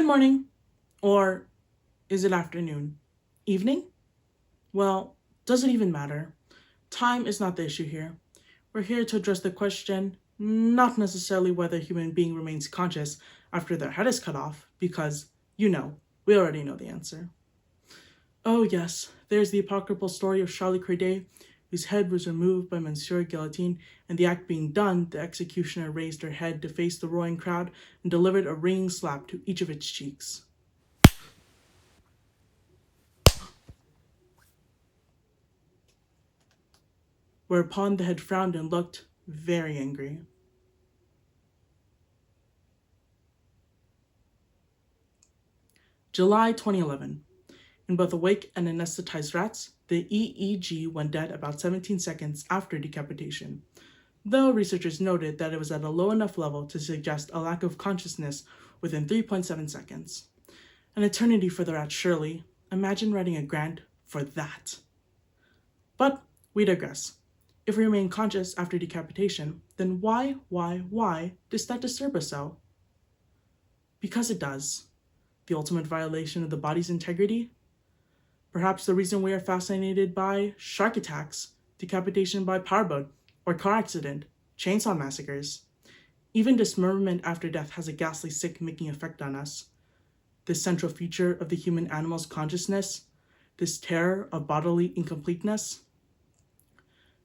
morning. Or is it afternoon? Evening? Well, does it even matter? Time is not the issue here. We're here to address the question, not necessarily whether a human being remains conscious after their head is cut off, because, we already know the answer. Oh, yes, there's the apocryphal story of Charlie Credé, whose head was removed by Monsieur Guillotine, and the act being done, the executioner raised her head to face the roaring crowd and delivered a ringing slap to each of its cheeks. Whereupon the head frowned and looked very angry. July 2011. In both awake and anesthetized rats, the EEG went dead about 17 seconds after decapitation, though researchers noted that it was at a low enough level to suggest a lack of consciousness within 3.7 seconds. An eternity for the rats, surely. Imagine writing a grant for that. But we digress. If we remain conscious after decapitation, then why does that disturb us so? Because it does. The ultimate violation of the body's integrity? Perhaps the reason we are fascinated by shark attacks, decapitation by powerboat, or car accident, chainsaw massacres. Even dismemberment after death has a ghastly sick-making effect on us. This central feature of the human animal's consciousness, this terror of bodily incompleteness.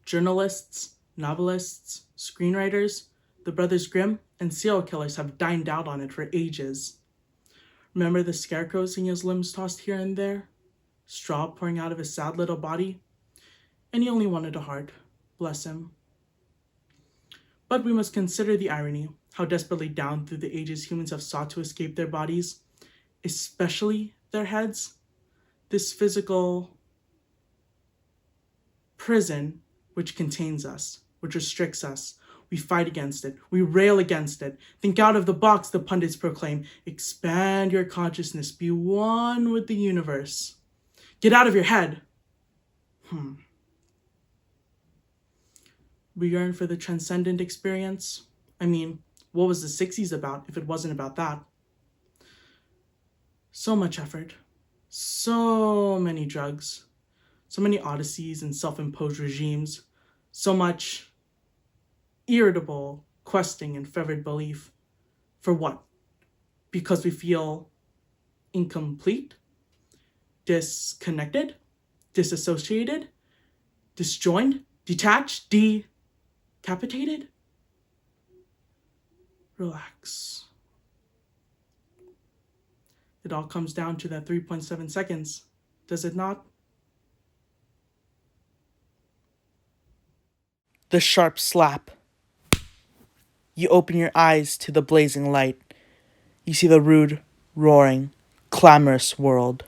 Journalists, novelists, screenwriters, the Brothers Grimm, and serial killers have dined out on it for ages. Remember the scarecrow seeing his limbs tossed here and there? Straw pouring out of his sad little body? And he only wanted a heart. Bless him. But we must consider the irony, how desperately down through the ages humans have sought to escape their bodies, especially their heads. This physical prison which contains us, which restricts us. We fight against it. We rail against it. Think out of the box, the pundits proclaim. Expand your consciousness. Be one with the universe. Get out of your head. We yearn for the transcendent experience. I mean, what was the 60s about if it wasn't about that? So much effort. So many drugs. So many odysseys and self-imposed regimes. So much irritable questing and fervid belief. For what? Because we feel incomplete? Disconnected? Disassociated? Disjoined? Detached? Decapitated? Relax. It all comes down to that 3.7 seconds, does it not? The sharp slap. You open your eyes to the blazing light. You see the rude, roaring, clamorous world.